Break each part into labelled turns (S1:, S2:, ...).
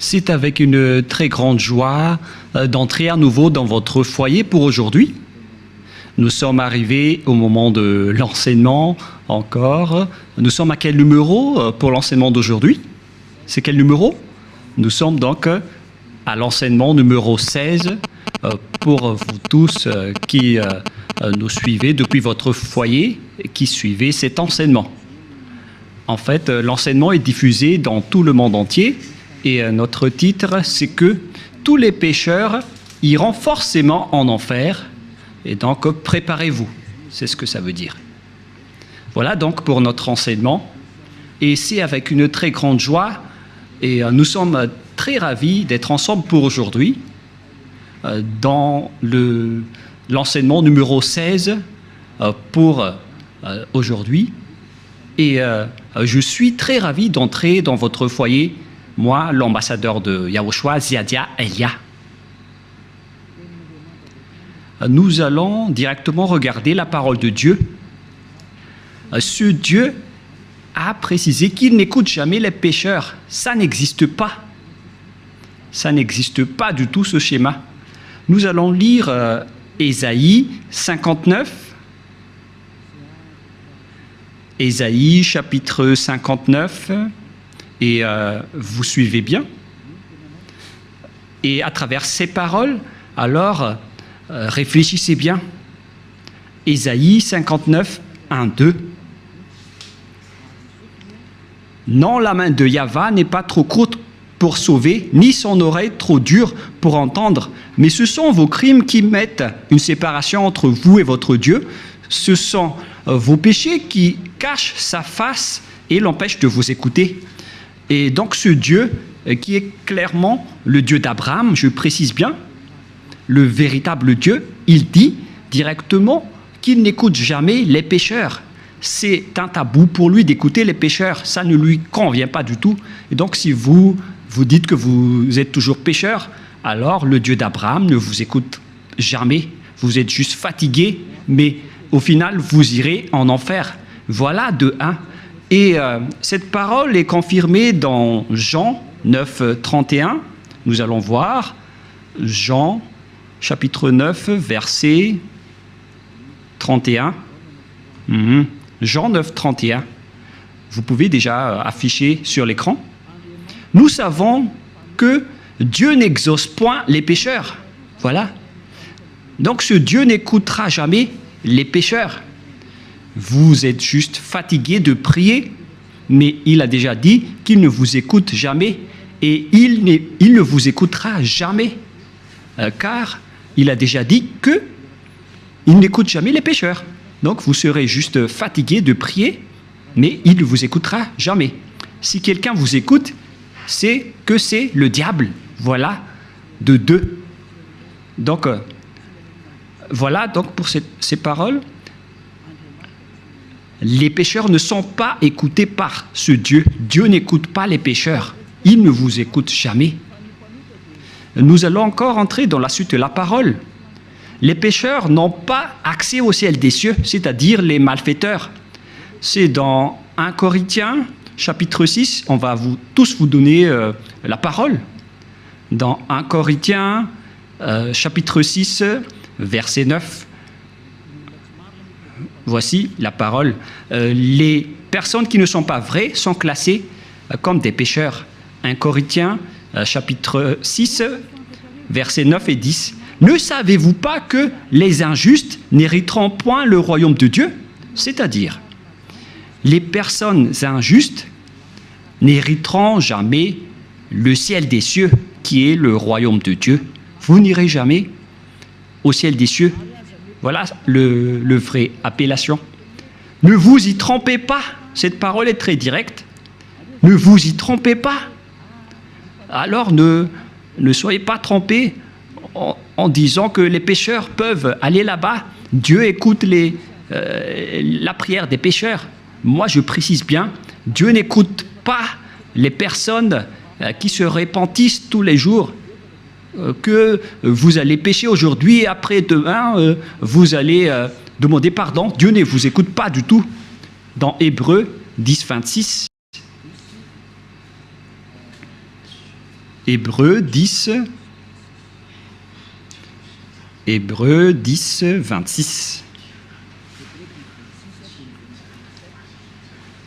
S1: C'est avec une très grande joie d'entrer à nouveau dans votre foyer pour aujourd'hui. Nous sommes arrivés au moment de l'enseignement encore. Nous sommes à quel numéro pour l'enseignement d'aujourd'hui? C'est quel numéro? Nous sommes donc à l'enseignement numéro 16 pour vous tous qui nous suivez depuis votre foyer et qui suivez cet enseignement. En fait, l'enseignement est diffusé dans tout le monde entier et notre titre, c'est que tous les pécheurs iront forcément en enfer et donc préparez-vous. C'est ce que ça veut dire. Voilà donc pour notre enseignement et c'est avec une très grande joie et nous sommes très ravis d'être ensemble pour aujourd'hui dans l'enseignement numéro 16 pour aujourd'hui. Et je suis très ravi d'entrer dans votre foyer, moi, l'ambassadeur de Yahushua, Ziadia Elia. Nous allons directement regarder la parole de Dieu. Ce Dieu a précisé qu'il n'écoute jamais les pécheurs. Ça n'existe pas. Ça n'existe pas du tout, ce schéma. Nous allons lire Ésaïe 59. Ésaïe, chapitre 59, et vous suivez bien. Et à travers ces paroles, alors, réfléchissez bien. Ésaïe 59, 1, 2. Non, la main de Yahva n'est pas trop courte pour sauver, ni son oreille trop dure pour entendre, mais ce sont vos crimes qui mettent une séparation entre vous et votre Dieu. Ce sont vos péchés qui cachent sa face et l'empêchent de vous écouter. Et donc ce Dieu, qui est clairement le Dieu d'Abraham, je précise bien, le véritable Dieu, il dit directement qu'il n'écoute jamais les pécheurs. C'est un tabou pour lui d'écouter les pécheurs, ça ne lui convient pas du tout. Et donc si vous dites que vous êtes toujours pécheur, alors le Dieu d'Abraham ne vous écoute jamais. Vous êtes juste fatigué, mais au final, vous irez en enfer. Voilà de 1. Et cette parole est confirmée dans Jean 9, 31. Nous allons voir Jean, chapitre 9, verset 31. Jean 9, 31. Vous pouvez déjà afficher sur l'écran. Nous savons que Dieu n'exauce point les pécheurs. Voilà. Donc ce Dieu n'écoutera jamais les pécheurs. Vous êtes juste fatigué de prier, mais il a déjà dit qu'il ne vous écoute jamais et il ne vous écoutera jamais, car il a déjà dit qu'il n'écoute jamais les pécheurs. Donc vous serez juste fatigué de prier, mais il ne vous écoutera jamais. Si quelqu'un vous écoute, c'est que c'est le diable. Voilà, de 2. Donc, voilà donc pour ces paroles. Les pécheurs ne sont pas écoutés par ce Dieu. Dieu n'écoute pas les pécheurs. Il ne vous écoute jamais. Nous allons encore entrer dans la suite de la parole. Les pécheurs n'ont pas accès au ciel des cieux, c'est-à-dire les malfaiteurs. C'est dans 1 Corinthiens, chapitre 6, on va tous vous donner la parole. Dans 1 Corinthiens, chapitre 6, verset 9. Voici la parole. Les personnes qui ne sont pas vraies sont classées comme des pécheurs. 1 Corinthiens, chapitre 6, versets 9 et 10. Ne savez-vous pas que les injustes n'hériteront point le royaume de Dieu? C'est-à-dire, les personnes injustes n'hériteront jamais le ciel des cieux, qui est le royaume de Dieu. Vous n'irez jamais au ciel des cieux. Voilà le vrai appellation. Ne vous y trompez pas. Cette parole est très directe. Ne vous y trompez pas. Alors ne soyez pas trompés en disant que les pécheurs peuvent aller là-bas. Dieu écoute la prière des pécheurs. Moi, je précise bien, Dieu n'écoute pas les personnes qui se repentissent tous les jours. Que vous allez pécher aujourd'hui et après demain, vous allez demander pardon. Dieu ne vous écoute pas du tout. Dans Hébreux 10, 26. Hébreux 10, 26.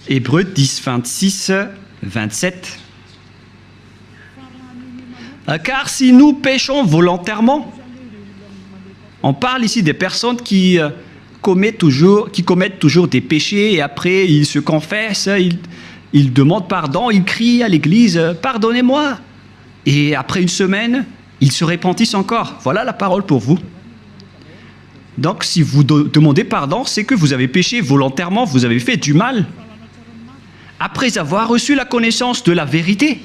S1: Hébreux 10, 26, 27. Car si nous péchons volontairement, on parle ici des personnes qui commettent toujours des péchés et après ils se confessent, ils demandent pardon, ils crient à l'église « Pardonnez-moi » et après une semaine, ils se repentissent encore. Voilà la parole pour vous. Donc si vous demandez pardon, c'est que vous avez péché volontairement, vous avez fait du mal. Après avoir reçu la connaissance de la vérité,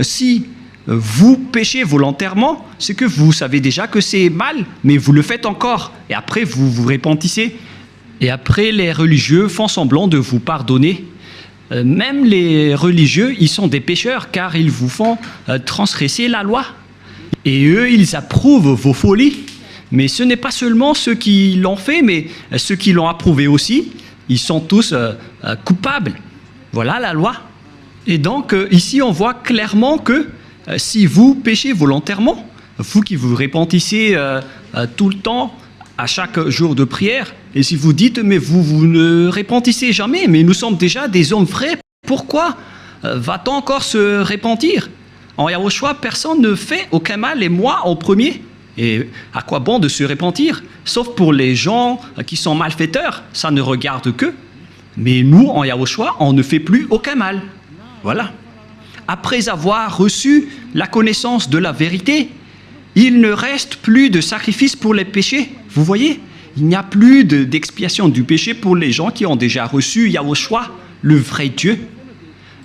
S1: si vous péchez volontairement, c'est que vous savez déjà que c'est mal, mais vous le faites encore. Et après, vous vous repentissez. Et après, les religieux font semblant de vous pardonner. Même les religieux, ils sont des pécheurs, car ils vous font transgresser la loi. Et eux, ils approuvent vos folies. Mais ce n'est pas seulement ceux qui l'ont fait, mais ceux qui l'ont approuvé aussi. Ils sont tous coupables. Voilà la loi. Et donc, ici, on voit clairement que si vous péchez volontairement, vous qui vous repentissez tout le temps, à chaque jour de prière, et si vous dites, mais vous ne repentissez jamais, mais nous sommes déjà des hommes vrais, pourquoi va-t-on encore se repentir? En Yahushua, personne ne fait aucun mal, et moi en premier. Et à quoi bon de se repentir? Sauf pour les gens qui sont malfaiteurs, ça ne regarde qu'eux. Mais nous, en Yahushua, on ne fait plus aucun mal. Voilà. Après avoir reçu la connaissance de la vérité, il ne reste plus de sacrifice pour les péchés. Vous voyez, il n'y a plus d'expiation du péché pour les gens qui ont déjà reçu Yahushua, le vrai Dieu.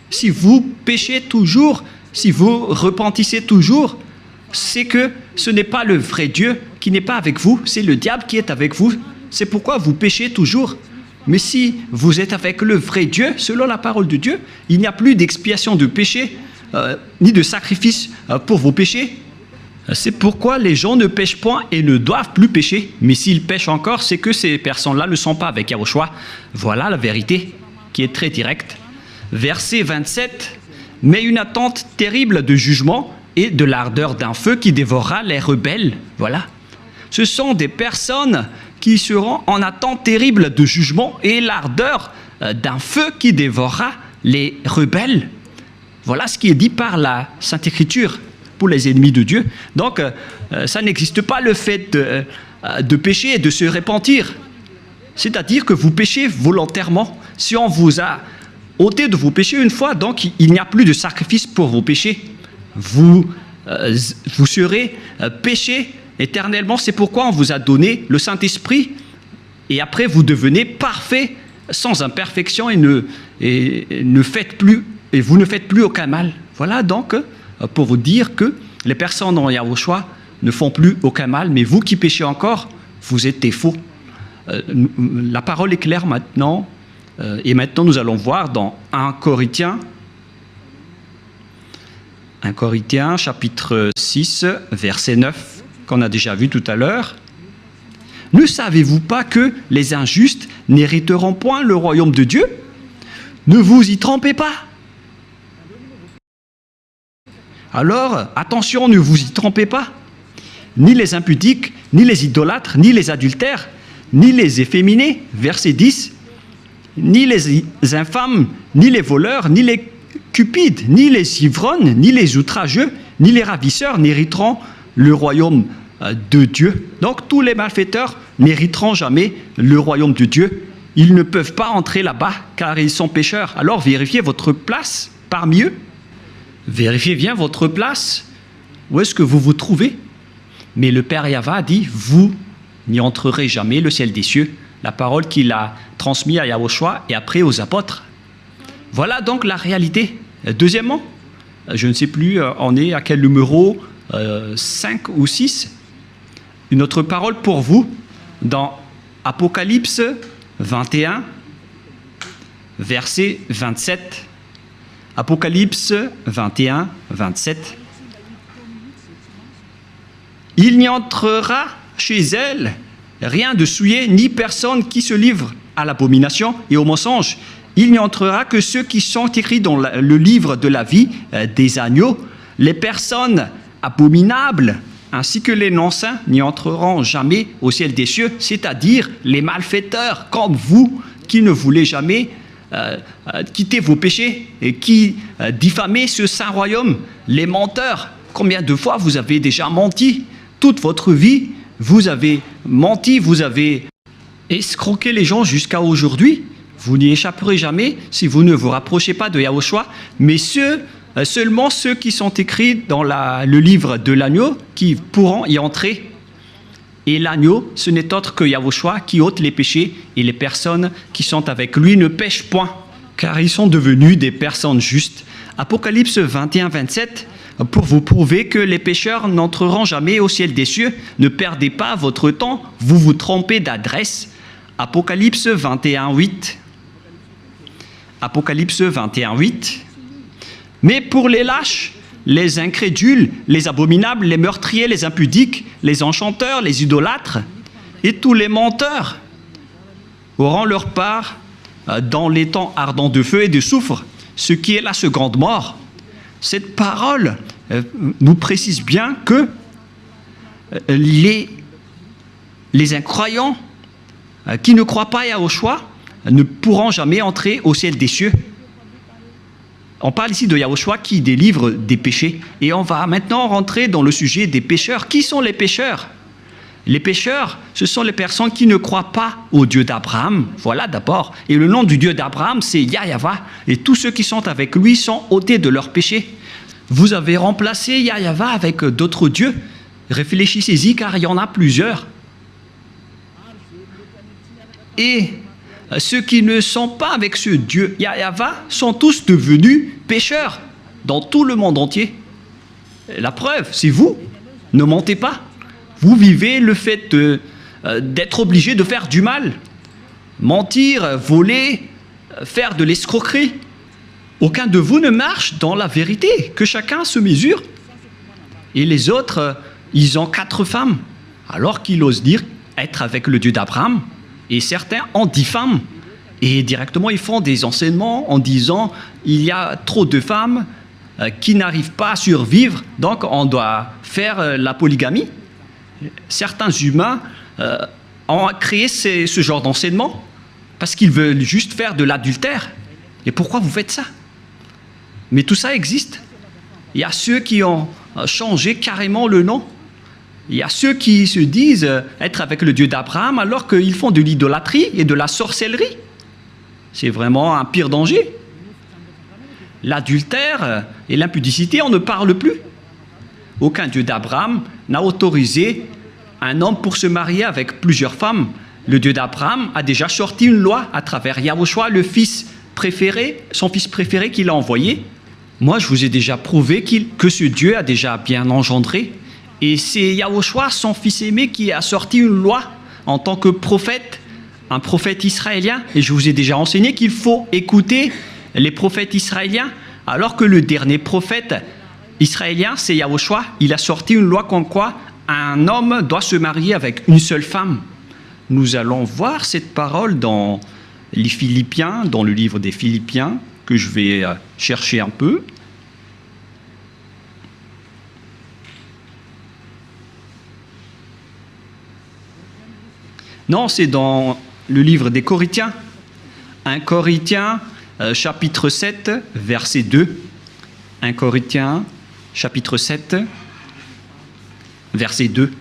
S1: Si vous péchez toujours, si vous repentissez toujours, c'est que ce n'est pas le vrai Dieu qui n'est pas avec vous, c'est le diable qui est avec vous. C'est pourquoi vous péchez toujours. Mais si vous êtes avec le vrai Dieu, selon la parole de Dieu, il n'y a plus d'expiation de péché, ni de sacrifice pour vos péchés. C'est pourquoi les gens ne pêchent point et ne doivent plus pécher. Mais s'ils pêchent encore, c'est que ces personnes-là ne sont pas avec Yahushua. Voilà la vérité qui est très directe. Verset 27. Mais une attente terrible de jugement et de l'ardeur d'un feu qui dévorera les rebelles. Voilà. Ce sont des personnes qui seront en attente terrible de jugement et l'ardeur d'un feu qui dévorera les rebelles. Voilà ce qui est dit par la Sainte Écriture pour les ennemis de Dieu. Donc, ça n'existe pas le fait de pécher et de se repentir. C'est-à-dire que vous péchez volontairement. Si on vous a ôté de vos péchés une fois, donc il n'y a plus de sacrifice pour vos péchés. Vous serez péchés éternellement. C'est pourquoi on vous a donné le Saint-Esprit et après vous devenez parfait sans imperfection et vous ne faites plus aucun mal. Voilà donc pour vous dire que les personnes en Yahushua ne font plus aucun mal, mais vous qui péchez encore, vous êtes des faux. La parole est claire maintenant, et maintenant nous allons voir dans 1 Corinthiens chapitre 6, verset 9, qu'on a déjà vu tout à l'heure. Ne savez-vous pas que les injustes n'hériteront point le royaume de Dieu? Ne vous y trompez pas. Alors, attention, ne vous y trompez pas. Ni les impudiques, ni les idolâtres, ni les adultères, ni les efféminés, verset 10, ni les infâmes, ni les voleurs, ni les cupides, ni les ivrognes, ni les outrageux, ni les ravisseurs n'hériteront le royaume de Dieu. Donc tous les malfaiteurs n'hériteront jamais le royaume de Dieu. Ils ne peuvent pas entrer là-bas car ils sont pécheurs. Alors vérifiez votre place parmi eux. Vérifiez bien votre place. Où est-ce que vous vous trouvez? Mais le Père Yahva a dit, vous n'y entrerez jamais le ciel des cieux. La parole qu'il a transmise à Yahushua et après aux apôtres. Voilà donc la réalité. Deuxièmement, je ne sais plus, on est à quel numéro, 5 ou 6. Une autre parole pour vous, dans Apocalypse 21, verset 27. Apocalypse 21, 27. Il n'y entrera chez elle rien de souillé, ni personne qui se livre à l'abomination et au mensonge. Il n'y entrera que ceux qui sont écrits dans le livre de la vie des agneaux. les personnes abominables, ainsi que les non-saints n'y entreront jamais au ciel des cieux, c'est-à-dire les malfaiteurs comme vous qui ne voulez jamais quitter vos péchés et qui diffamez ce saint royaume, les menteurs. Combien de fois vous avez déjà menti? Toute votre vie, vous avez menti, vous avez escroqué les gens jusqu'à aujourd'hui. Vous n'y échapperez jamais si vous ne vous rapprochez pas de Yahushua, mais seulement ceux qui sont écrits dans le livre de l'agneau qui pourront y entrer. Et l'agneau, ce n'est autre que Yahushua qui ôte les péchés, et les personnes qui sont avec lui ne pêchent point, car ils sont devenus des personnes justes. Apocalypse 21, 27, pour vous prouver que les pécheurs n'entreront jamais au ciel des cieux, ne perdez pas votre temps, vous vous trompez d'adresse. Apocalypse 21, 8. Apocalypse 21, 8. Mais pour les lâches, les incrédules, les abominables, les meurtriers, les impudiques, les enchanteurs, les idolâtres et tous les menteurs auront leur part dans les temps ardents de feu et de soufre, ce qui est la seconde mort. Cette parole nous précise bien que les incroyants qui ne croient pas à Yahushua ne pourront jamais entrer au ciel des cieux. On parle ici de Yahushua qui délivre des péchés. Et on va maintenant rentrer dans le sujet des pécheurs. Qui sont les pécheurs? Les pécheurs, ce sont les personnes qui ne croient pas au Dieu d'Abraham. Voilà d'abord. Et le nom du Dieu d'Abraham, c'est Yahyawa. Et tous ceux qui sont avec lui sont ôtés de leurs péchés. Vous avez remplacé Yahyawa avec d'autres dieux. Réfléchissez-y car il y en a plusieurs. Et ceux qui ne sont pas avec ce Dieu Yahyawa sont tous devenus pécheurs dans tout le monde entier. La preuve, c'est vous. Ne mentez pas. Vous vivez le fait d'être obligé de faire du mal. Mentir, voler, faire de l'escroquerie. Aucun de vous ne marche dans la vérité. Que chacun se mesure. Et les autres, ils ont 4 femmes. Alors qu'ils osent dire être avec le Dieu d'Abraham. Et certains en diffament. Et directement, ils font des enseignements en disant il y a trop de femmes qui n'arrivent pas à survivre, donc on doit faire la polygamie. Certains humains ont créé ce genre d'enseignement parce qu'ils veulent juste faire de l'adultère. Et pourquoi vous faites ça? Mais tout ça existe. Il y a ceux qui ont changé carrément le nom. Il y a ceux qui se disent être avec le Dieu d'Abraham alors qu'ils font de l'idolâtrie et de la sorcellerie. C'est vraiment un pire danger. L'adultère et l'impudicité, on ne parle plus. Aucun Dieu d'Abraham n'a autorisé un homme pour se marier avec plusieurs femmes. Le Dieu d'Abraham a déjà sorti une loi à travers Yahushua, le fils préféré, son fils préféré qu'il a envoyé. Moi, je vous ai déjà prouvé que ce Dieu a déjà bien engendré. Et c'est Yahushua, son fils aimé, qui a sorti une loi en tant que prophète, un prophète israélien. Et je vous ai déjà enseigné qu'il faut écouter les prophètes israéliens, alors que le dernier prophète israélien, c'est Yahushua. Il a sorti une loi comme quoi un homme doit se marier avec une seule femme. Nous allons voir cette parole dans les Philippiens, dans le livre des Philippiens, que je vais chercher un peu. Non, c'est dans le livre des Corinthiens. 1 Corinthiens, chapitre 7, verset 2. 1 Corinthiens, chapitre 7, verset 2.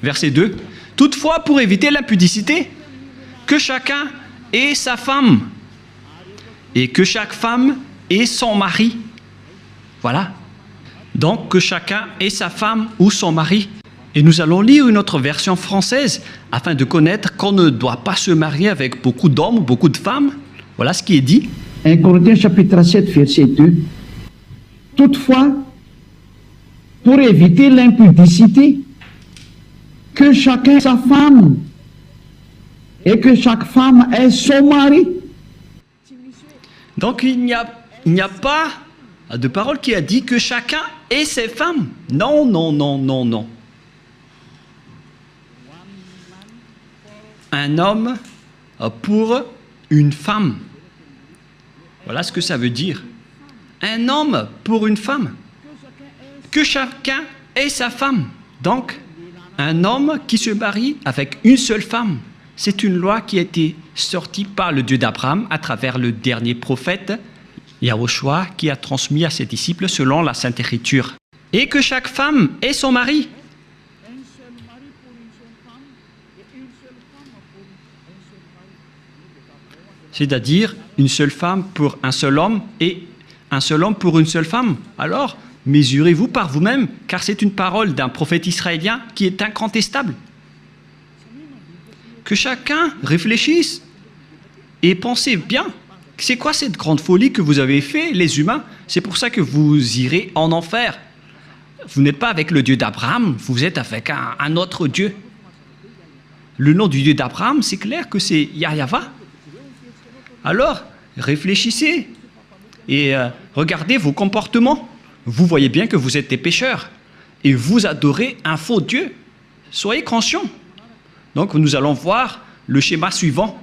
S1: Verset 2. Toutefois, pour éviter l'impudicité, que chacun ait sa femme, et que chaque femme ait son mari. Voilà. Donc, que chacun ait sa femme ou son mari. Et nous allons lire une autre version française, afin de connaître qu'on ne doit pas se marier avec beaucoup d'hommes ou beaucoup de femmes. Voilà ce qui est dit.
S2: 1 Corinthiens chapitre 7, verset 2. Toutefois, pour éviter l'impudicité, que chacun ait sa femme et que chaque femme ait son mari.
S1: Donc il n'y a pas de parole qui a dit que chacun ait ses femmes. Non, non, non, non, non. Un homme pour une femme. Voilà ce que ça veut dire. Un homme pour une femme. Que chacun ait sa femme. Donc, un homme qui se marie avec une seule femme. C'est une loi qui a été sortie par le Dieu d'Abraham à travers le dernier prophète, Yahushua, qui a transmis à ses disciples selon la Sainte Écriture. Et que chaque femme ait son mari. C'est-à-dire une seule femme pour un seul homme et un seul homme pour une seule femme. Alors, mesurez-vous par vous-même, car c'est une parole d'un prophète israélien qui est incontestable. Que chacun réfléchisse et pensez bien. C'est quoi cette grande folie que vous avez fait, les humains? C'est pour ça que vous irez en enfer. Vous n'êtes pas avec le Dieu d'Abraham, vous êtes avec un autre Dieu. Le nom du Dieu d'Abraham, c'est clair que c'est Yahva. Alors, réfléchissez et regardez vos comportements. Vous voyez bien que vous êtes des pécheurs et vous adorez un faux Dieu. Soyez conscients. Donc, nous allons voir le schéma suivant.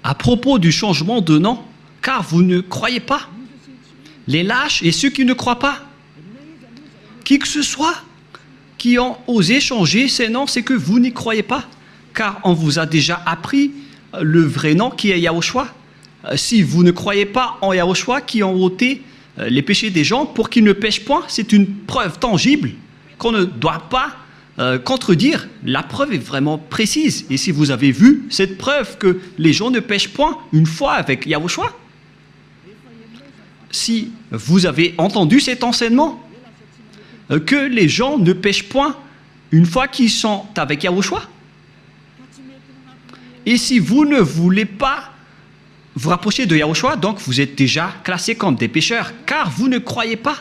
S1: À propos du changement de nom, car vous ne croyez pas. Les lâches et ceux qui ne croient pas. Qui que ce soit qui ont osé changer ces noms, c'est que vous n'y croyez pas. Car on vous a déjà appris le vrai nom qui est Yahushua. Si vous ne croyez pas en Yahushua qui ont ôté les péchés des gens pour qu'ils ne pêchent point, c'est une preuve tangible qu'on ne doit pas contredire. La preuve est vraiment précise. Et si vous avez vu cette preuve que les gens ne pêchent point une fois avec Yahushua, si vous avez entendu cet enseignement, que les gens ne pêchent point une fois qu'ils sont avec Yahushua, et si vous ne voulez pas vous rapprochez de Yahushua, donc vous êtes déjà classés comme des pécheurs, car vous ne croyez pas.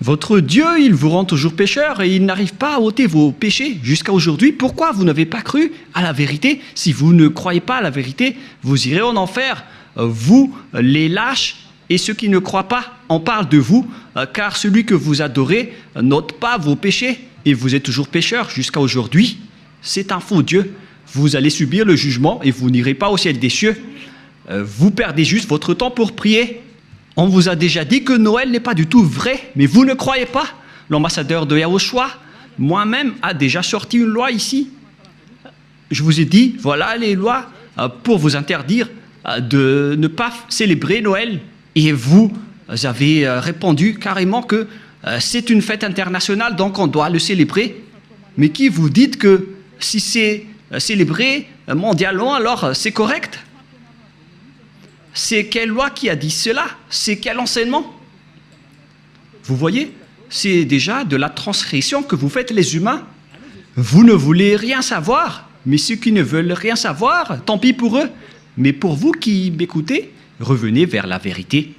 S1: Votre Dieu, il vous rend toujours pécheur et il n'arrive pas à ôter vos péchés jusqu'à aujourd'hui. Pourquoi vous n'avez pas cru à la vérité? Si vous ne croyez pas à la vérité, vous irez en enfer. Vous, les lâches et ceux qui ne croient pas, on parle de vous, car celui que vous adorez n'ôte pas vos péchés et vous êtes toujours pécheur jusqu'à aujourd'hui. C'est un faux Dieu. Vous allez subir le jugement et vous n'irez pas au ciel des cieux. Vous perdez juste votre temps pour prier. On vous a déjà dit que Noël n'est pas du tout vrai, mais vous ne croyez pas. L'ambassadeur de Yahushua, moi-même, a déjà sorti une loi ici. Je vous ai dit, voilà les lois pour vous interdire de ne pas célébrer Noël. Et vous avez répondu carrément que c'est une fête internationale, donc on doit le célébrer. Mais qui vous dites que si c'est célébré mondialement, alors c'est correct? C'est quelle loi qui a dit cela? C'est quel enseignement? Vous voyez, c'est déjà de la transgression que vous faites les humains. Vous ne voulez rien savoir, mais ceux qui ne veulent rien savoir, tant pis pour eux. Mais pour vous qui m'écoutez, revenez vers la vérité.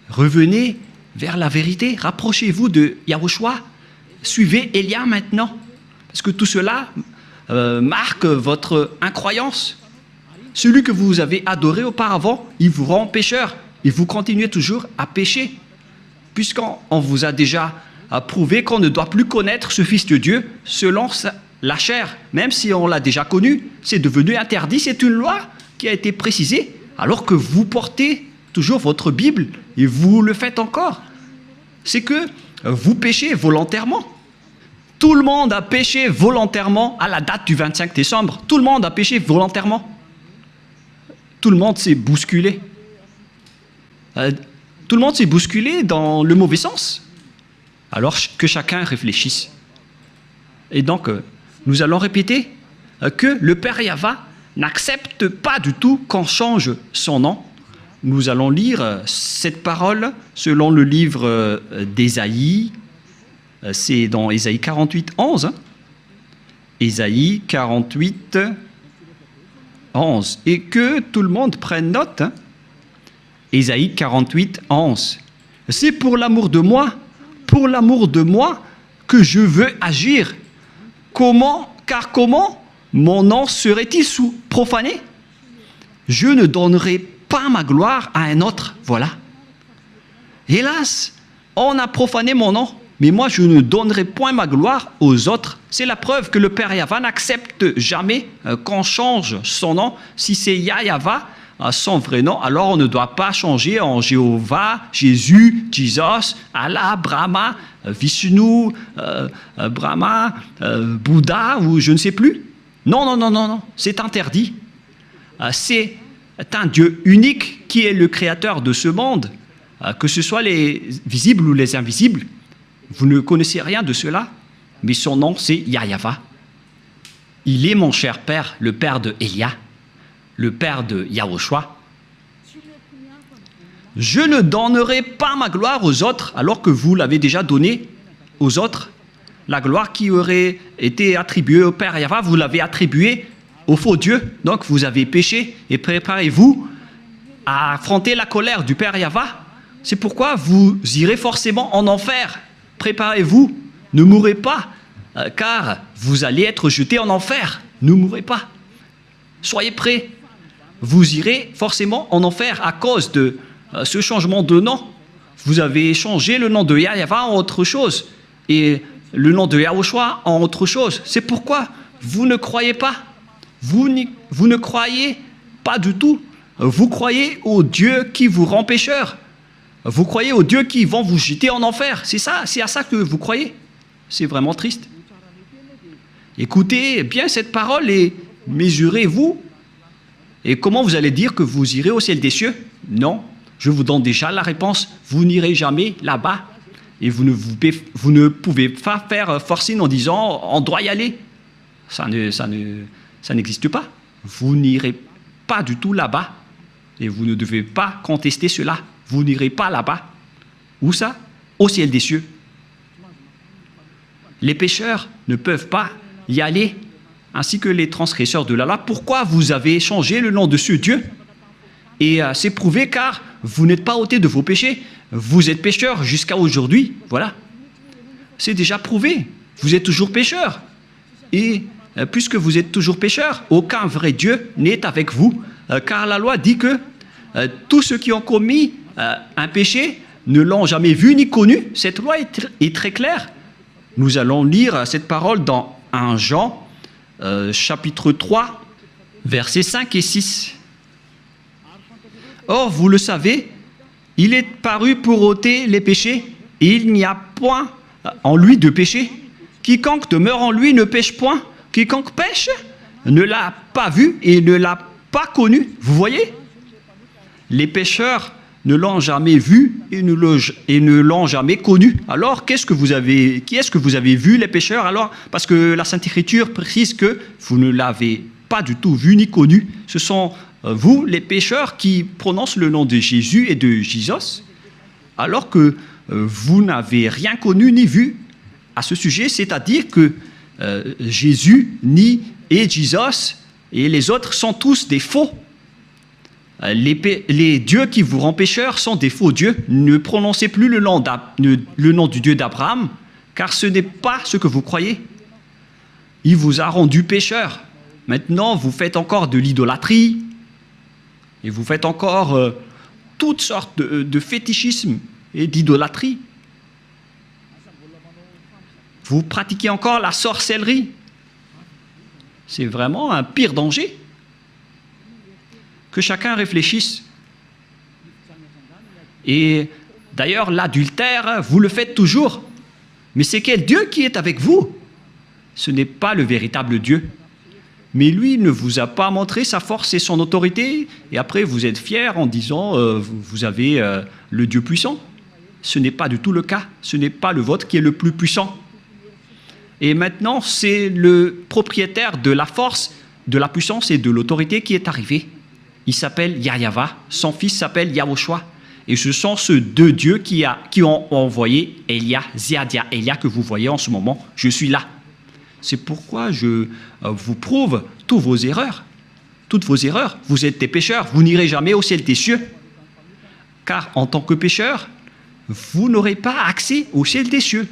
S1: Revenez vers la vérité. Rapprochez-vous de Yahushua. Suivez Élia maintenant. Parce que tout cela marque votre incroyance. Celui que vous avez adoré auparavant, il vous rend pécheur. Et vous continuez toujours à pécher. Puisqu'on vous a déjà prouvé qu'on ne doit plus connaître ce Fils de Dieu selon la chair. Même si on l'a déjà connu, c'est devenu interdit. C'est une loi qui a été précisée. Alors que vous portez toujours votre Bible et vous le faites encore. C'est que vous péchez volontairement. Tout le monde a péché volontairement à la date du 25 décembre. Tout le monde a péché volontairement. Tout le monde s'est bousculé. Tout le monde s'est bousculé dans le mauvais sens. Alors que chacun réfléchisse. Et donc, nous allons répéter que le Père Yahva n'accepte pas du tout qu'on change son nom. Nous allons lire cette parole selon le livre d'Ésaïe. C'est dans Ésaïe 48, 11. Ésaïe 48, 11. Et que tout le monde prenne note. Ésaïe 48, 11. C'est pour l'amour de moi que je veux agir. Car comment mon nom serait-il profané? Je ne donnerai pas ma gloire à un autre. Voilà. Hélas, on a profané mon nom, mais moi je ne donnerai point ma gloire aux autres. C'est la preuve que le Père Yahva n'accepte jamais qu'on change son nom. Si c'est Yahva, son vrai nom, alors on ne doit pas changer en Jéhovah, Jésus, Jesus, Allah, Brahma, Vishnu, Brahma, Bouddha ou je ne sais plus. Non, non, non, non, non, c'est interdit. C'est un Dieu unique qui est le créateur de ce monde, que ce soit les visibles ou les invisibles. Vous ne connaissez rien de cela, mais son nom c'est Yahva. Il est mon cher père, le père de Elia, le père de Yahushua. Je ne donnerai pas ma gloire aux autres alors que vous l'avez déjà donnée aux autres. La gloire qui aurait été attribuée au Père Yahva, vous l'avez attribuée au faux Dieu. Donc vous avez péché et préparez-vous à affronter la colère du Père Yahva. C'est pourquoi vous irez forcément en enfer. Préparez-vous, ne mourrez pas, car vous allez être jetés en enfer. Ne mourrez pas. Soyez prêts. Vous irez forcément en enfer à cause de ce changement de nom. Vous avez changé le nom de Yahva en autre chose et le nom de Yahushua en autre chose. C'est pourquoi vous ne croyez pas. Vous ne croyez pas du tout. Vous croyez au Dieu qui vous rend pécheur. Vous croyez aux dieux qui vont vous jeter en enfer. C'est ça, c'est à ça que vous croyez. C'est vraiment triste. Écoutez bien cette parole et mesurez-vous. Et comment vous allez dire que vous irez au ciel des cieux? Non, je vous donne déjà la réponse. Vous n'irez jamais là-bas. Et vous ne pouvez pas faire forcing en disant on doit y aller. Ça n'existe pas. Vous n'irez pas du tout là-bas. Et vous ne devez pas contester cela. Vous n'irez pas là-bas. Où ça? Au ciel des cieux. Les pécheurs ne peuvent pas y aller, ainsi que les transgresseurs de la loi. Pourquoi vous avez changé le nom de ce Dieu? Et c'est prouvé car vous n'êtes pas ôté de vos péchés. Vous êtes pécheurs jusqu'à aujourd'hui. Voilà. C'est déjà prouvé. Vous êtes toujours pécheurs. Et puisque vous êtes toujours pécheurs, aucun vrai Dieu n'est avec vous. Car la loi dit que tous ceux qui ont commis un péché ne l'ont jamais vu ni connu. Cette loi est très claire. Nous allons lire cette parole dans 1 Jean, chapitre 3, versets 5 et 6. Or, vous le savez, il est paru pour ôter les péchés, et il n'y a point en lui de péché. Quiconque demeure en lui ne pêche point. Quiconque pêche ne l'a pas vu et ne l'a pas connu. Vous voyez? Les pécheurs ne l'ont jamais vu et ne l'ont jamais connu. Alors, qui est-ce que vous avez vu, les pécheurs? Alors, parce que la Sainte Écriture précise que vous ne l'avez pas du tout vu ni connu. Ce sont vous, les pécheurs, qui prononcent le nom de Jésus et de Jesus, alors que vous n'avez rien connu ni vu à ce sujet, c'est-à-dire que Jésus et Jesus et les autres sont tous des faux. Les dieux qui vous rendent pécheurs sont des faux dieux. Ne prononcez plus le nom du Dieu d'Abraham, car ce n'est pas ce que vous croyez. Il vous a rendu pécheur. Maintenant, vous faites encore de l'idolâtrie, et vous faites encore toutes sortes de fétichisme et d'idolâtrie. Vous pratiquez encore la sorcellerie. C'est vraiment un pire danger. Que chacun réfléchisse. Et d'ailleurs, l'adultère, vous le faites toujours. Mais c'est quel Dieu qui est avec vous? Ce n'est pas le véritable Dieu. Mais lui ne vous a pas montré sa force et son autorité. Et après, vous êtes fiers en disant vous avez le Dieu puissant. Ce n'est pas du tout le cas. Ce n'est pas le vôtre qui est le plus puissant. Et maintenant, c'est le propriétaire de la force, de la puissance et de l'autorité qui est arrivé. Il s'appelle Yahva, son fils s'appelle Yahushua. Et ce sont ces deux dieux qui ont envoyé Elia, Ziadia, Elia que vous voyez en ce moment. Je suis là. C'est pourquoi je vous prouve toutes vos erreurs. Toutes vos erreurs. Vous êtes des pécheurs. Vous n'irez jamais au ciel des cieux. Car en tant que pécheurs, vous n'aurez pas accès au ciel des cieux.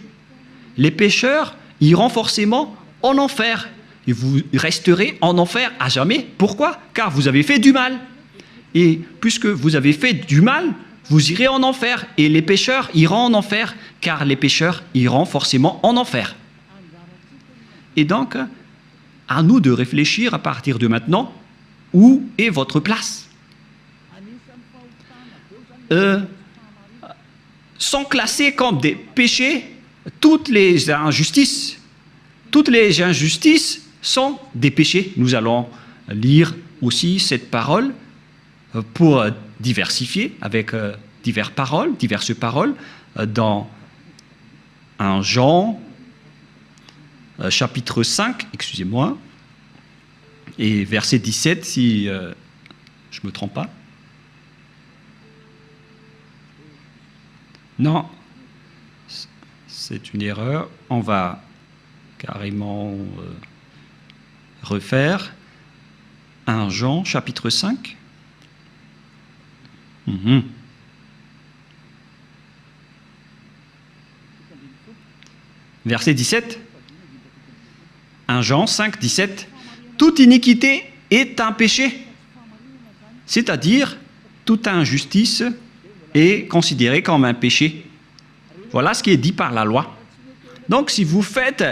S1: Les pécheurs iront forcément en enfer. Et vous resterez en enfer à jamais. Pourquoi? Car vous avez fait du mal. Et puisque vous avez fait du mal, vous irez en enfer. Et les pécheurs iront en enfer, car les pécheurs iront forcément en enfer. Et donc, à nous de réfléchir à partir de maintenant, où est votre place? Sont classés comme des péchés toutes les injustices. Toutes les injustices sont des péchés. Nous allons lire aussi cette parole pour diversifier avec diverses paroles dans 1 Jean chapitre 5, excusez-moi, et verset 17 si je ne me trompe pas. Non, c'est une erreur. On va carrément refaire 1 Jean chapitre 5. Verset 17. 1 Jean 5, 17. Toute iniquité est un péché, c'est-à-dire toute injustice est considérée comme un péché. Voilà ce qui est dit par la loi. Donc si vous faites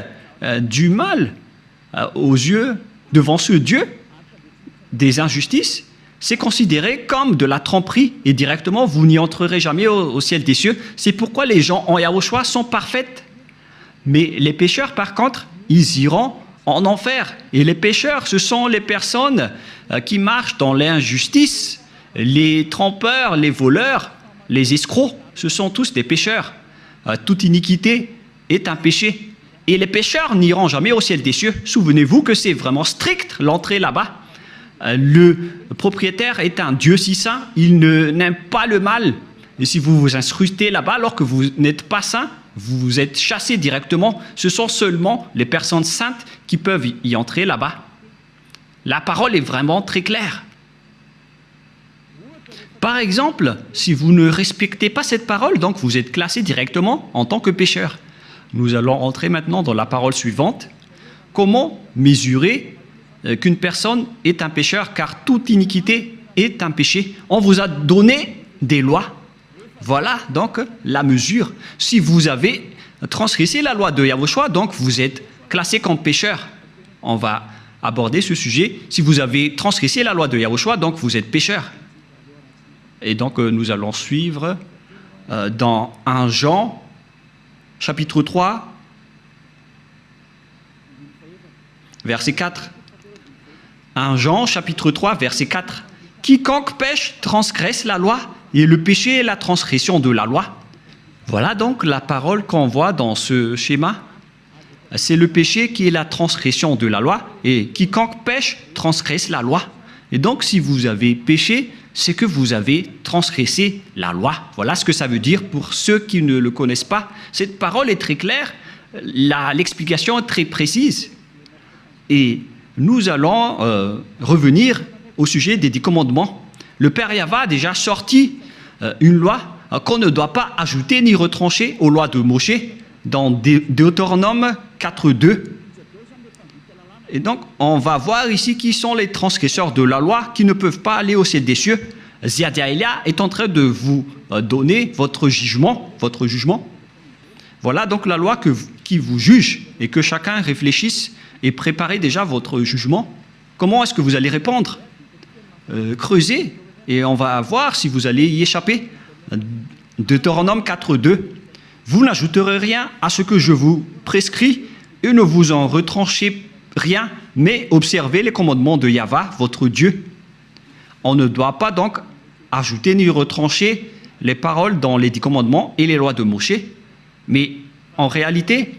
S1: du mal aux yeux devant ce Dieu, des injustices, c'est considéré comme de la tromperie et directement vous n'y entrerez jamais au ciel des cieux. C'est pourquoi les gens en Yahushua sont parfaits. Mais les pécheurs, par contre, ils iront en enfer. Et les pécheurs, ce sont les personnes qui marchent dans l'injustice, les trompeurs, les voleurs, les escrocs, ce sont tous des pécheurs. Toute iniquité est un péché. Et les pécheurs n'iront jamais au ciel des cieux. Souvenez-vous que c'est vraiment strict l'entrée là-bas. Le propriétaire est un Dieu si saint, il n'aime pas le mal. Et si vous vous incrustez là-bas alors que vous n'êtes pas saint, vous êtes chassé directement. Ce sont seulement les personnes saintes qui peuvent y entrer là-bas. La parole est vraiment très claire. Par exemple, si vous ne respectez pas cette parole, donc vous êtes classé directement en tant que pécheur. Nous allons entrer maintenant dans la parole suivante. Comment mesurer qu'une personne est un pécheur, car toute iniquité est un péché? On vous a donné des lois. Voilà donc la mesure. Si vous avez transgressé la loi de Yahushua, donc vous êtes classé comme pécheur. On va aborder ce sujet. Si vous avez transgressé la loi de Yahushua, donc vous êtes pécheur. Et donc nous allons suivre dans 1 Jean, chapitre 3, verset 4. 1 Jean, chapitre 3, verset 4. Quiconque pêche transgresse la loi, et le péché est la transgression de la loi. Voilà donc la parole qu'on voit dans ce schéma. C'est le péché qui est la transgression de la loi, et quiconque pêche transgresse la loi. Et donc si vous avez péché, c'est que vous avez transgressé la loi. Voilà ce que ça veut dire pour ceux qui ne le connaissent pas. Cette parole est très claire, l'explication est très précise. Et nous allons revenir au sujet des 10 commandements. Le Père Yahva a déjà sorti une loi qu'on ne doit pas ajouter ni retrancher aux lois de Moshe dans Deutéronome 4.2. Et donc, on va voir ici qui sont les transgresseurs de la loi qui ne peuvent pas aller au ciel des cieux. Ziadaïlia est en train de vous donner votre jugement. Voilà donc la loi qui vous juge, et que chacun réfléchisse et prépare déjà votre jugement. Comment est-ce que vous allez répondre? Creusez, et on va voir si vous allez y échapper. Deutéronome 4.2. Vous n'ajouterez rien à ce que je vous prescris, et ne vous en retranchez rien, mais observez les commandements de Yahva, votre Dieu. On ne doit pas donc ajouter ni retrancher les paroles dans les 10 commandements et les lois de Moshe. Mais en réalité,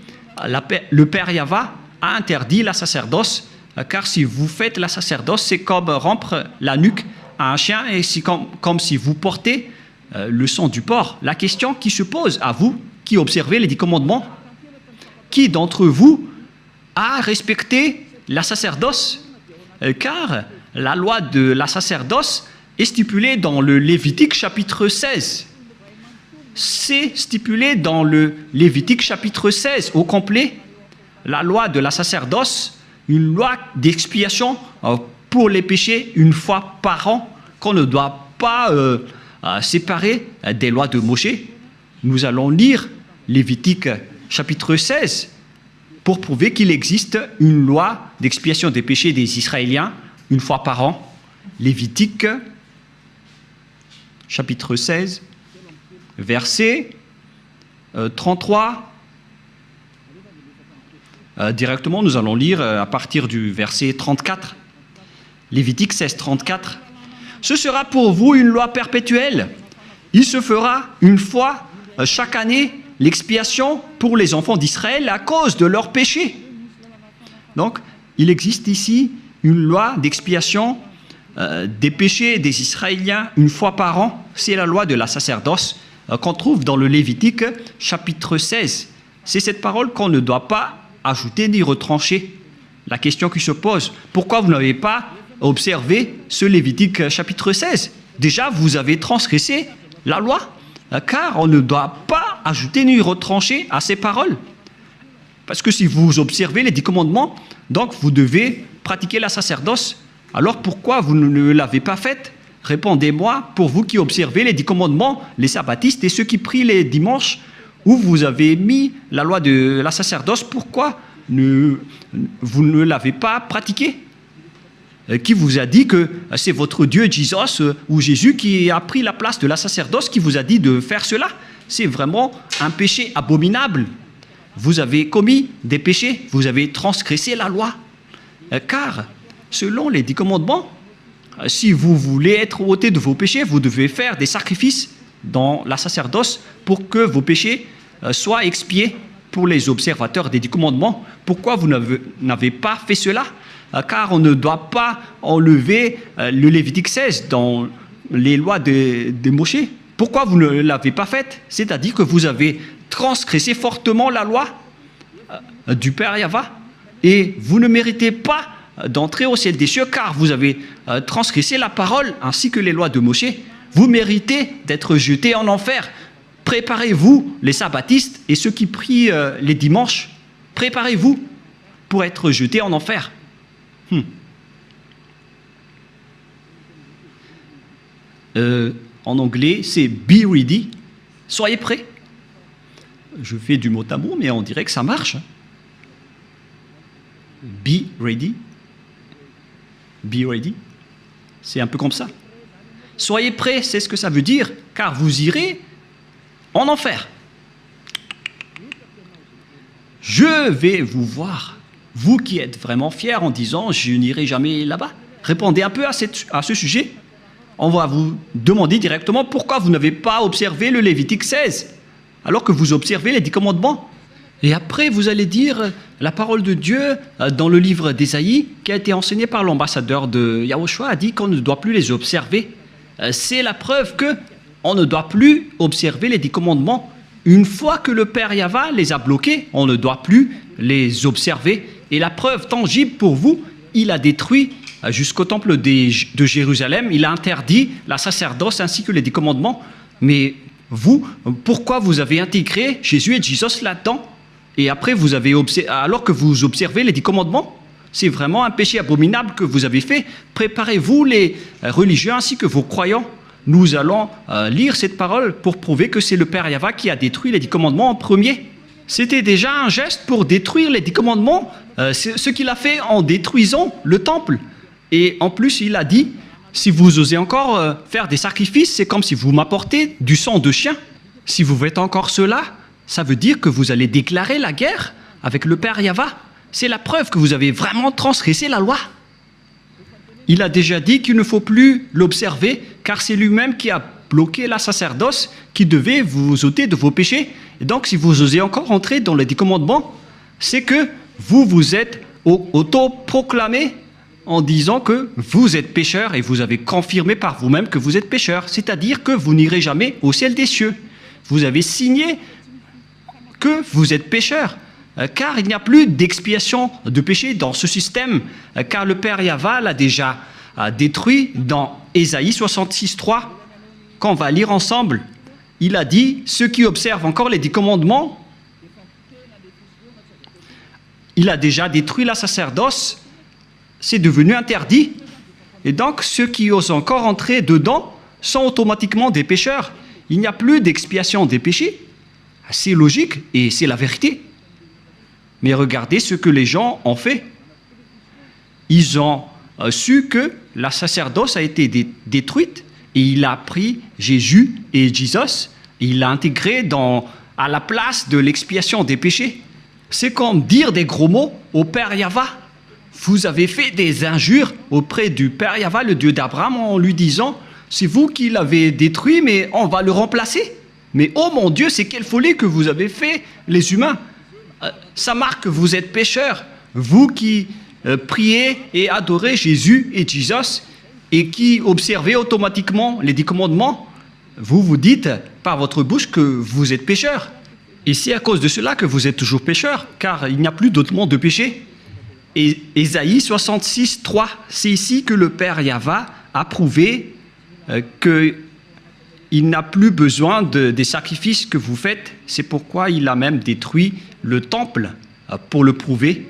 S1: le Père Yahva a interdit la sacerdoce, car si vous faites la sacerdoce, c'est comme rompre la nuque à un chien, et c'est comme si vous portez le sang du porc. La question qui se pose à vous, qui observez les 10 commandements, qui d'entre vous a respecté la sacerdoce? Car la loi de la sacerdoce est stipulée dans le Lévitique chapitre 16. C'est stipulé dans le Lévitique chapitre 16 au complet. La loi de la sacerdoce, une loi d'expiation pour les péchés une fois par an, qu'on ne doit pas séparer des lois de Moshe. Nous allons lire Lévitique chapitre 16 pour prouver qu'il existe une loi d'expiation des péchés des Israéliens une fois par an. Lévitique, chapitre 16, verset 33. Directement, nous allons lire à partir du verset 34. Lévitique 16, 34. Ce sera pour vous une loi perpétuelle. Il se fera une fois chaque année l'expiation pour les enfants d'Israël à cause de leurs péchés. Donc, il existe ici une loi d'expiation des péchés des Israéliens une fois par an. C'est la loi de la sacerdoce qu'on trouve dans le Lévitique chapitre 16. C'est cette parole qu'on ne doit pas ajouter ni retrancher. La question qui se pose, pourquoi vous n'avez pas observé ce Lévitique chapitre 16? Déjà, vous avez transgressé la loi, car on ne doit pas ajouter ni retrancher à ces paroles. Parce que si vous observez les 10 commandements, donc vous devez pratiquer la sacerdoce. Alors pourquoi vous ne l'avez pas faite? Répondez-moi, pour vous qui observez les 10 commandements, les sabbatistes et ceux qui prient les dimanches, où vous avez mis la loi de la sacerdoce, pourquoi vous ne l'avez pas pratiquée? Qui vous a dit que c'est votre Dieu Jesus ou Jésus qui a pris la place de la sacerdoce, qui vous a dit de faire cela? C'est vraiment un péché abominable. Vous avez commis des péchés, vous avez transgressé la loi. Car, selon les 10 commandements, si vous voulez être ôté de vos péchés, vous devez faire des sacrifices dans la sacerdoce pour que vos péchés soient expiés pour les observateurs des 10 commandements. Pourquoi vous n'avez pas fait cela? Car on ne doit pas enlever le Lévitique 16 dans les lois de Moshe. Pourquoi vous ne l'avez pas fait? C'est-à-dire que vous avez transgressé fortement la loi du Père Yahva et vous ne méritez pas d'entrer au ciel des cieux car vous avez transgressé la parole ainsi que les lois de Moshe. Vous méritez d'être jetés en enfer. Préparez-vous, les sabbatistes et ceux qui prient les dimanches, préparez-vous pour être jetés en enfer. En anglais, c'est be ready. Soyez prêts. Je fais du mot à mot, mais on dirait que ça marche. Be ready. Be ready. C'est un peu comme ça. Soyez prêts, c'est ce que ça veut dire, car vous irez en enfer. Je vais vous voir. Vous qui êtes vraiment fiers en disant « je n'irai jamais là-bas », répondez un peu à ce sujet. On va vous demander directement pourquoi vous n'avez pas observé le Lévitique 16, alors que vous observez les 10 commandements. Et après, vous allez dire la parole de Dieu dans le livre d'Ésaïe, qui a été enseigné par l'ambassadeur de Yahushua, a dit qu'on ne doit plus les observer. C'est la preuve qu'on ne doit plus observer les 10 commandements. Une fois que le Père Yahva les a bloqués, on ne doit plus les observer. Et la preuve tangible pour vous, il a détruit jusqu'au temple de Jérusalem, il a interdit la sacerdoce ainsi que les 10 commandements. Mais vous, pourquoi vous avez intégré Jésus et Jesus là-dedans? Et après, alors que vous observez les 10 commandements, c'est vraiment un péché abominable que vous avez fait. Préparez-vous, les religieux ainsi que vos croyants. Nous allons lire cette parole pour prouver que c'est le Père Yahva qui a détruit les 10 commandements en premier. C'était déjà un geste pour détruire les 10 commandements, ce qu'il a fait en détruisant le temple. Et en plus, il a dit, si vous osez encore faire des sacrifices, c'est comme si vous m'apportez du sang de chien. Si vous faites encore cela, ça veut dire que vous allez déclarer la guerre avec le Père Yahva. C'est la preuve que vous avez vraiment transgressé la loi. Il a déjà dit qu'il ne faut plus l'observer, car c'est lui-même qui a bloqué la sacerdoce, qui devait vous ôter de vos péchés. Et donc, si vous osez encore entrer dans les 10 commandements, c'est que vous vous êtes auto-proclamé en disant que vous êtes pécheur et vous avez confirmé par vous-même que vous êtes pécheur. C'est-à-dire que vous n'irez jamais au ciel des cieux. Vous avez signé que vous êtes pécheur. Car il n'y a plus d'expiation de péché dans ce système, car le Père Yahva l'a déjà détruit dans Ésaïe 66, 3, qu'on va lire ensemble. Il a dit, ceux qui observent encore les 10 commandements, il a déjà détruit la sacerdoce, c'est devenu interdit. Et donc, ceux qui osent encore entrer dedans sont automatiquement des pécheurs. Il n'y a plus d'expiation des péchés. C'est logique et c'est la vérité. Mais regardez ce que les gens ont fait. Ils ont su que la sacerdoce a été détruite et il a pris Jésus et Jesus et il l'a intégré à la place de l'expiation des péchés. C'est comme dire des gros mots au Père Yahva. Vous avez fait des injures auprès du Père Yahva, le Dieu d'Abraham, en lui disant « C'est vous qui l'avez détruit, mais on va le remplacer. » Mais oh mon Dieu, c'est quelle folie que vous avez fait, les humains. Ça marque que vous êtes pécheurs. Vous qui priez et adorez Jésus et Jesus et qui observez automatiquement les 10 commandements, vous vous dites par votre bouche que vous êtes pécheurs. Et c'est à cause de cela que vous êtes toujours pécheurs, car il n'y a plus d'autre monde de péché. Et Ésaïe 66, 3, c'est ici que le Père Yahva a prouvé qu'il n'a plus besoin des sacrifices que vous faites. C'est pourquoi il a même détruit le temple pour le prouver.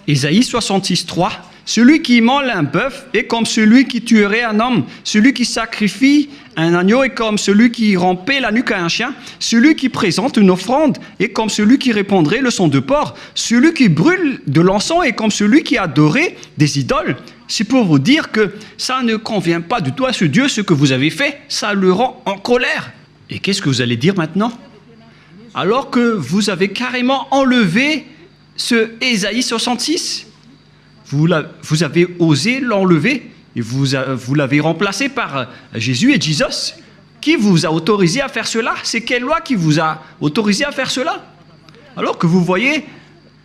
S1: Ésaïe 66, 3, celui qui immole un bœuf est comme celui qui tuerait un homme. Celui qui sacrifie un agneau est comme celui qui rampait la nuque à un chien. Celui qui présente une offrande est comme celui qui répandrait le sang de porc. Celui qui brûle de l'encens est comme celui qui adorait des idoles. C'est pour vous dire que ça ne convient pas du tout à ce Dieu, ce que vous avez fait. Ça le rend en colère. Et qu'est-ce que vous allez dire maintenant? Alors que vous avez carrément enlevé ce Ésaïe 66, vous avez osé l'enlever et vous l'avez remplacé par Jésus et Jesus. Qui vous a autorisé à faire cela? C'est quelle loi qui vous a autorisé à faire cela? Alors que vous voyez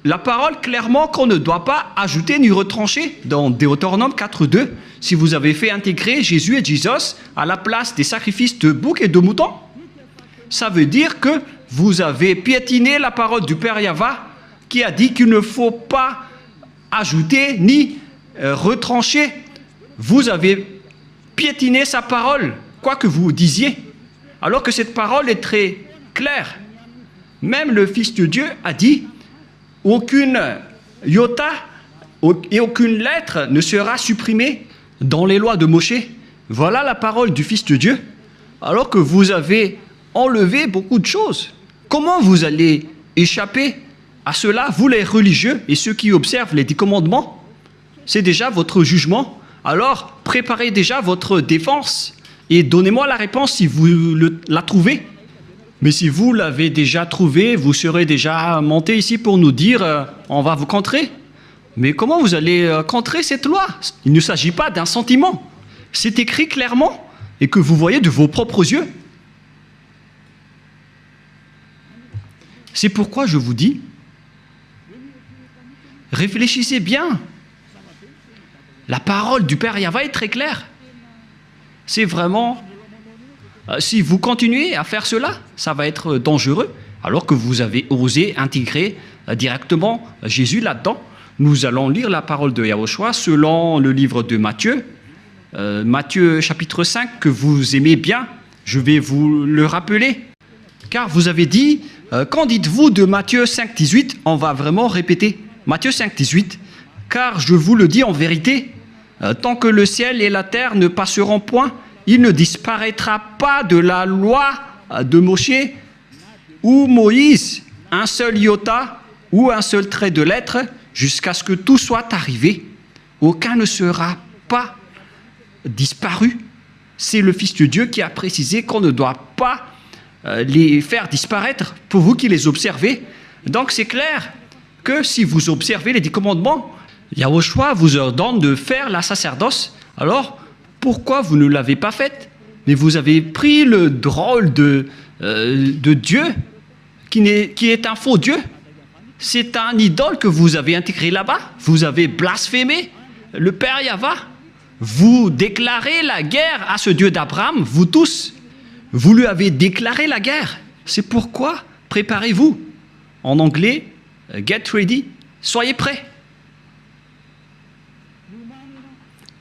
S1: la parole clairement qu'on ne doit pas ajouter ni retrancher dans Deutéronome 4.2. Si vous avez fait intégrer Jésus et Jesus à la place des sacrifices de boucs et de moutons, ça veut dire que vous avez piétiné la parole du Père Yahva qui a dit qu'il ne faut pas ajouter ni retrancher. Vous avez piétiné sa parole, quoi que vous disiez, alors que cette parole est très claire. Même le Fils de Dieu a dit « Aucune iota et aucune lettre ne sera supprimée dans les lois de Moshe. » Voilà la parole du Fils de Dieu, alors que vous avez enlevé beaucoup de choses. Comment vous allez échapper à cela, vous les religieux et ceux qui observent les 10 commandements? C'est déjà votre jugement. Alors, préparez déjà votre défense et donnez-moi la réponse si vous la trouvez. Mais si vous l'avez déjà trouvé, vous serez déjà monté ici pour nous dire on va vous contrer. Mais comment vous allez contrer cette loi? Il ne s'agit pas d'un sentiment. C'est écrit clairement et que vous voyez de vos propres yeux. C'est pourquoi je vous dis, réfléchissez bien. La parole du Père Yahva est très claire. C'est vraiment, si vous continuez à faire cela, ça va être dangereux, alors que vous avez osé intégrer directement Jésus là-dedans. Nous allons lire la parole de Yahushua selon le livre de Matthieu, Matthieu chapitre 5, que vous aimez bien. Je vais vous le rappeler, car vous avez dit, qu'en dites-vous de Matthieu 5, 18? On va vraiment répéter. Matthieu 5, 18. Car je vous le dis en vérité, tant que le ciel et la terre ne passeront point, il ne disparaîtra pas de la loi de Moshe ou Moïse un seul iota ou un seul trait de lettre jusqu'à ce que tout soit arrivé. Aucun ne sera pas disparu. C'est le Fils de Dieu qui a précisé qu'on ne doit pas les faire disparaître pour vous qui les observez. Donc c'est clair que si vous observez les 10 commandements, Yahushua vous ordonne de faire la sacerdoce. Alors, pourquoi vous ne l'avez pas faite? Mais vous avez pris le drôle de Dieu qui est un faux Dieu. C'est un idole que vous avez intégré là-bas. Vous avez blasphémé le Père Yahva. Vous déclarez la guerre à ce Dieu d'Abraham, vous tous. Vous lui avez déclaré la guerre. C'est pourquoi préparez-vous. En anglais, get ready, soyez prêts.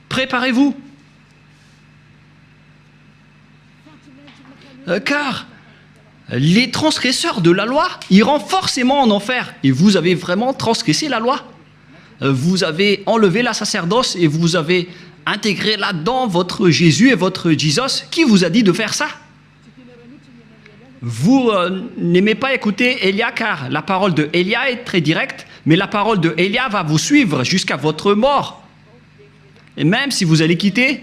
S1: Préparez-vous. Car les transgresseurs de la loi iront forcément en enfer. Et vous avez vraiment transgressé la loi. Vous avez enlevé la sacerdoce et vous avez intégré là-dedans votre Jésus et votre Jesus. Qui vous a dit de faire ça? Vous n'aimez pas écouter Élia car la parole de Élia est très directe. Mais la parole de Élia va vous suivre jusqu'à votre mort. Et même si vous allez quitter,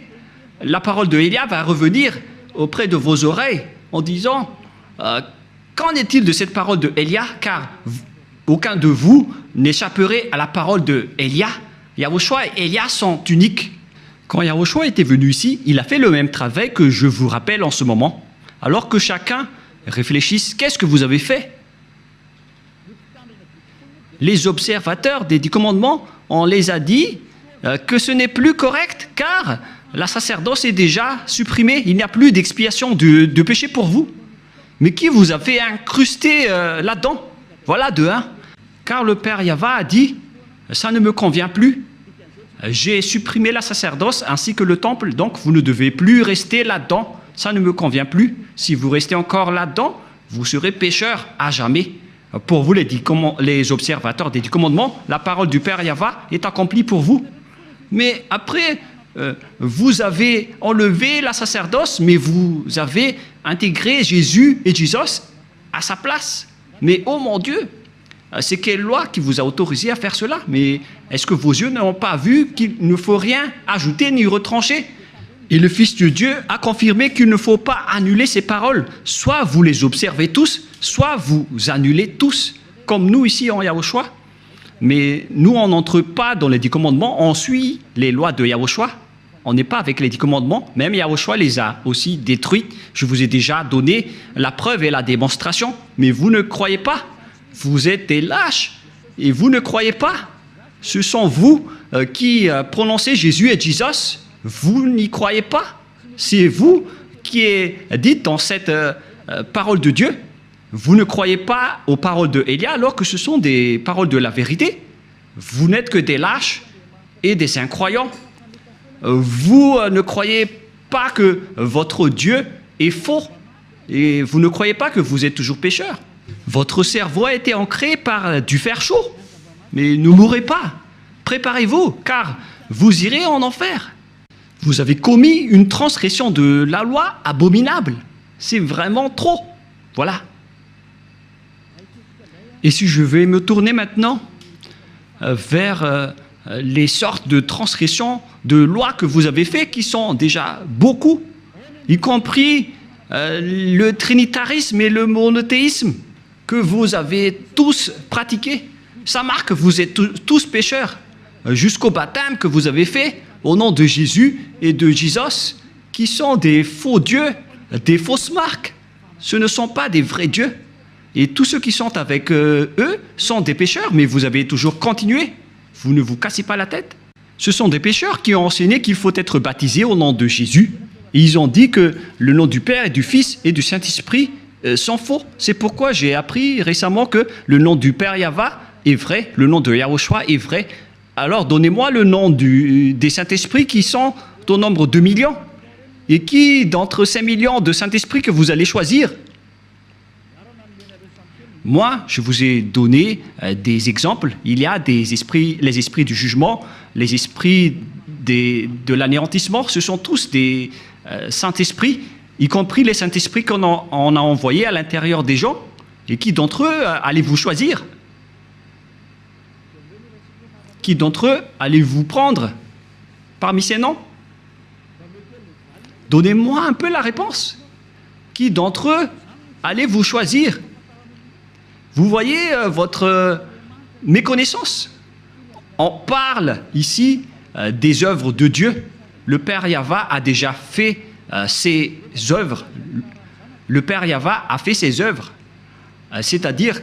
S1: la parole de Élia va revenir auprès de vos oreilles en disant qu'en est-il de cette parole de Élia? Car aucun de vous n'échapperait à la parole de Élia. Yahushua et Élia sont uniques. Quand Yahushua était venu ici, il a fait le même travail que je vous rappelle en ce moment. Alors que chacun réfléchisse, qu'est-ce que vous avez fait? Les observateurs des 10 commandements, on les a dit que ce n'est plus correct car la sacerdoce est déjà supprimée. Il n'y a plus d'expiation de péché pour vous. Mais qui vous a fait incruster là-dedans? Voilà de un. Car le Père Yahva a dit, ça ne me convient plus. J'ai supprimé la sacerdoce ainsi que le temple, donc vous ne devez plus rester là-dedans. Ça ne me convient plus. Si vous restez encore là-dedans, vous serez pécheur à jamais. Pour vous, les observateurs des 10 commandements, la parole du Père Yahva est accomplie pour vous. Mais après, vous avez enlevé la sacerdoce, mais vous avez intégré Jésus et Jesus à sa place. Mais oh mon Dieu, c'est quelle loi qui vous a autorisé à faire cela? Mais est-ce que vos yeux n'ont pas vu qu'il ne faut rien ajouter ni retrancher? Et le Fils de Dieu a confirmé qu'il ne faut pas annuler ces paroles. Soit vous les observez tous, soit vous annulez tous, comme nous ici en Yahushua. Mais nous, on n'entre pas dans les 10 commandements, on suit les lois de Yahushua. On n'est pas avec les 10 commandements, même Yahushua les a aussi détruits. Je vous ai déjà donné la preuve et la démonstration, mais vous ne croyez pas. Vous êtes des lâches et vous ne croyez pas. Ce sont vous qui prononcez Jésus et Jesus. Vous n'y croyez pas. C'est vous qui êtes dites dans cette parole de Dieu. Vous ne croyez pas aux paroles de Élia alors que ce sont des paroles de la vérité. Vous n'êtes que des lâches et des incroyants. Vous ne croyez pas que votre Dieu est faux et vous ne croyez pas que vous êtes toujours pécheur. Votre cerveau a été ancré par du fer chaud. Mais ne mourrez pas. Préparez-vous car vous irez en enfer. Vous avez commis une transgression de la loi abominable. C'est vraiment trop. Voilà. Et si je vais me tourner maintenant vers les sortes de transgressions de lois que vous avez fait, qui sont déjà beaucoup, y compris le trinitarisme et le monothéisme que vous avez tous pratiqués. Ça marque que vous êtes tous pécheurs, jusqu'au baptême que vous avez fait au nom de Jésus et de Jesus, qui sont des faux dieux, des fausses marques. Ce ne sont pas des vrais dieux. Et tous ceux qui sont avec eux sont des pécheurs, mais vous avez toujours continué. Vous ne vous cassez pas la tête. Ce sont des pécheurs qui ont enseigné qu'il faut être baptisé au nom de Jésus. Et ils ont dit que le nom du Père et du Fils et du Saint-Esprit sont faux. C'est pourquoi j'ai appris récemment que le nom du Père Yahva est vrai, le nom de Yahushua est vrai. Alors donnez-moi le nom des Saint-Esprits qui sont au nombre de millions. Et qui d'entre ces millions de Saint-Esprits que vous allez choisir? Moi, je vous ai donné des exemples. Il y a des esprits, les esprits du jugement, les esprits de l'anéantissement. Ce sont tous des Saint-Esprits, y compris les Saint-Esprits qu'on a envoyés à l'intérieur des gens. Et qui d'entre eux allez-vous choisir? Qui d'entre eux allez-vous prendre parmi ces noms? Donnez-moi un peu la réponse. Qui d'entre eux allez-vous choisir? Vous voyez votre méconnaissance. On parle ici des œuvres de Dieu. Le Père Yahva a déjà fait ses œuvres. Le Père Yahva a fait ses œuvres. C'est-à-dire,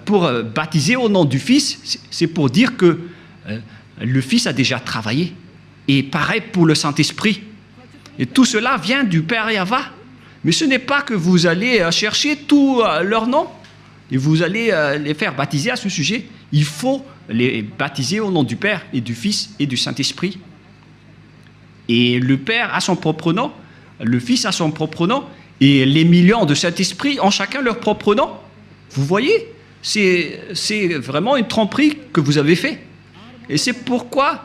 S1: pour baptiser au nom du Fils, c'est pour dire que le Fils a déjà travaillé. Et pareil pour le Saint-Esprit. Et tout cela vient du Père Yahva. Mais ce n'est pas que vous allez chercher tous leurs noms et vous allez les faire baptiser à ce sujet. Il faut les baptiser au nom du Père et du Fils et du Saint-Esprit. Et le Père a son propre nom, le Fils a son propre nom, et les millions de Saint-Esprit ont chacun leur propre nom. Vous voyez, c'est vraiment une tromperie que vous avez fait. Et c'est pourquoi,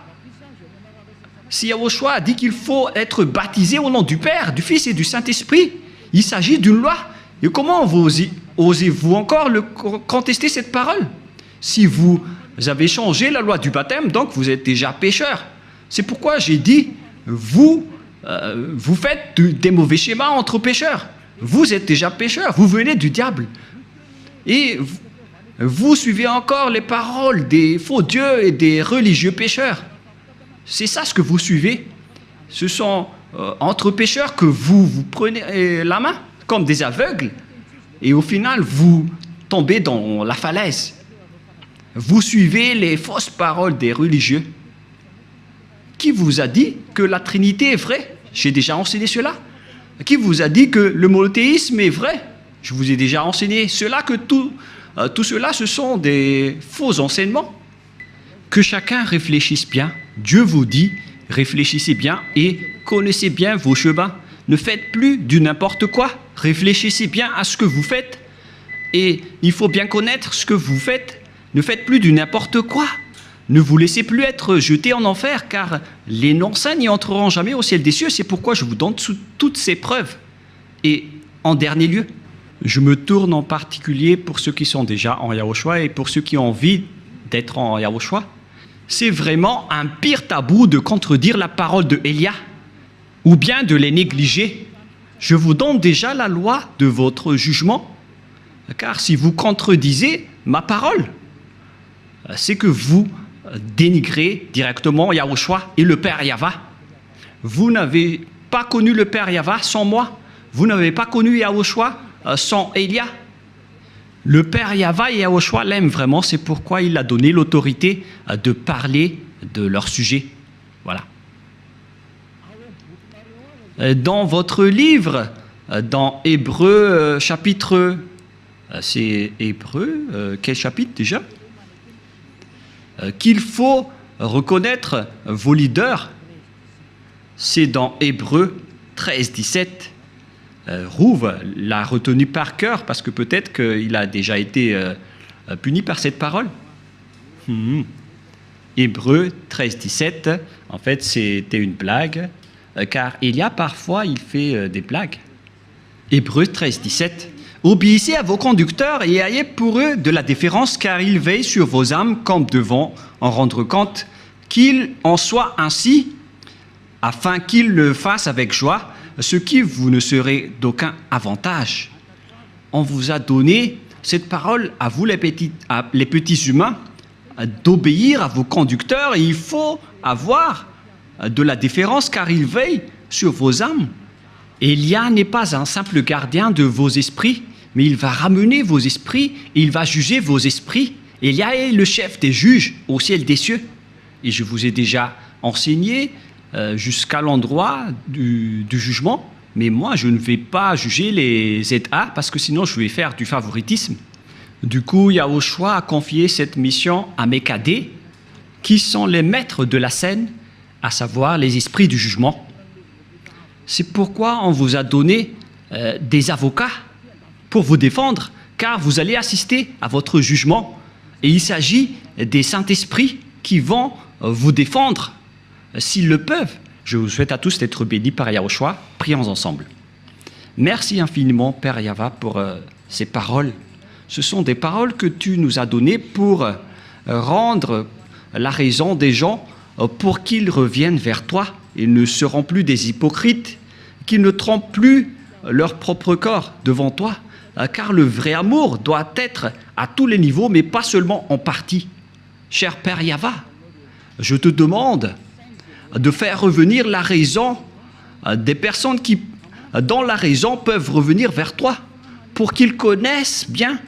S1: si Yahushua a dit qu'il faut être baptisé au nom du Père, du Fils et du Saint-Esprit, il s'agit d'une loi. Et comment osez-vous encore contester cette parole? Si vous Vous avez changé la loi du baptême, donc vous êtes déjà pécheur. C'est pourquoi j'ai dit, vous faites des mauvais schémas entre pécheurs. Vous êtes déjà pécheur, vous venez du diable. Et vous suivez encore les paroles des faux dieux et des religieux pécheurs. C'est ça ce que vous suivez. Ce sont entre pécheurs que vous prenez la main, comme des aveugles, et au final, vous tombez dans la falaise. Vous suivez les fausses paroles des religieux. Qui vous a dit que la Trinité est vraie? J'ai déjà enseigné cela. Qui vous a dit que le monothéisme est vrai? Je vous ai déjà enseigné cela, que tout cela, ce sont des faux enseignements. Que chacun réfléchisse bien. Dieu vous dit, réfléchissez bien et connaissez bien vos chemins. Ne faites plus du n'importe quoi. Réfléchissez bien à ce que vous faites. Et il faut bien connaître ce que vous faites. Ne faites plus du n'importe quoi. Ne vous laissez plus être jeté en enfer, car les non-saints n'y entreront jamais au ciel des cieux. C'est pourquoi je vous donne toutes ces preuves. Et en dernier lieu, je me tourne en particulier pour ceux qui sont déjà en Yahushua et pour ceux qui ont envie d'être en Yahushua. C'est vraiment un pire tabou de contredire la parole de Élia ou bien de les négliger. Je vous donne déjà la loi de votre jugement, car si vous contredisez ma parole, c'est que vous dénigrez directement Yahushua et le Père Yahva. Vous n'avez pas connu le Père Yahva sans moi. Vous n'avez pas connu Yahushua sans Élia. Le Père Yahva et Yahushua l'aiment vraiment, c'est pourquoi il a donné l'autorité de parler de leur sujet. Voilà. Dans votre livre, dans Hébreux chapitre... c'est Hébreux, quel chapitre déjà? Qu'il faut reconnaître vos leaders, c'est dans Hébreux 13, 17. Rouve l'a retenu par cœur parce que peut-être qu'il a déjà été puni par cette parole. Hébreux 13, 17, en fait c'était une blague, car il y a parfois, il fait des blagues. Hébreux 13, 17. Obéissez à vos conducteurs et ayez pour eux de la déférence, car ils veillent sur vos âmes comme devant en rendre compte, qu'il en soit ainsi, afin qu'ils le fassent avec joie, ce qui vous ne serait d'aucun avantage. On vous a donné cette parole à vous les petits humains, d'obéir à vos conducteurs, et il faut avoir de la déférence, car ils veillent sur vos âmes. Élia n'est pas un simple gardien de vos esprits, mais il va ramener vos esprits et il va juger vos esprits. Élia est le chef des juges au ciel des cieux. Et je vous ai déjà enseigné jusqu'à l'endroit du jugement, mais moi je ne vais pas juger les ZA parce que sinon je vais faire du favoritisme. Du coup, Yahushua a confié cette mission à mes cadets, qui sont les maîtres de la scène, à savoir les esprits du jugement. C'est pourquoi on vous a donné des avocats pour vous défendre, car vous allez assister à votre jugement. Et il s'agit des Saint-Esprits qui vont vous défendre s'ils le peuvent. Je vous souhaite à tous d'être bénis par Yahushua. Prions ensemble. Merci infiniment, Père Yahva, pour ces paroles. Ce sont des paroles que tu nous as données pour rendre la raison des gens pour qu'ils reviennent vers toi. Ils ne seront plus des hypocrites, qu'ils ne trompent plus leur propre corps devant toi, car le vrai amour doit être à tous les niveaux, mais pas seulement en partie. Cher Père Yahva, je te demande de faire revenir la raison des personnes qui, dans la raison, peuvent revenir vers toi, pour qu'ils connaissent bien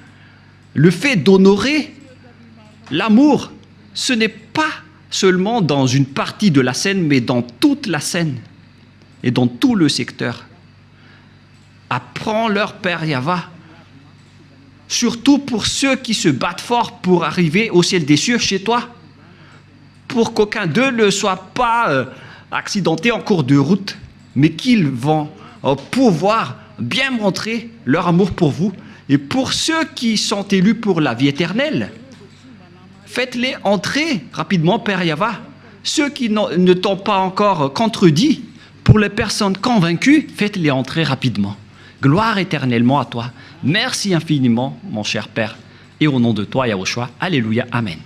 S1: le fait d'honorer l'amour. Ce n'est pas seulement dans une partie de la scène, mais dans toute la scène et dans tout le secteur. Apprends-leur, Père Yahva, surtout pour ceux qui se battent fort pour arriver au ciel des cieux chez toi, pour qu'aucun d'eux ne soit pas accidenté en cours de route, mais qu'ils vont pouvoir bien montrer leur amour pour vous. Et pour ceux qui sont élus pour la vie éternelle, faites-les entrer rapidement, Père Yahva. Ceux qui ne t'ont pas encore contredit, pour les personnes convaincues, faites-les entrer rapidement. Gloire éternellement à toi. Merci infiniment, mon cher Père. Et au nom de toi, Yahushua, Alléluia, Amen.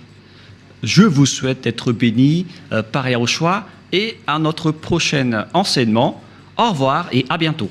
S1: Je vous souhaite d'être bénis par Yahushua et à notre prochain enseignement. Au revoir et à bientôt.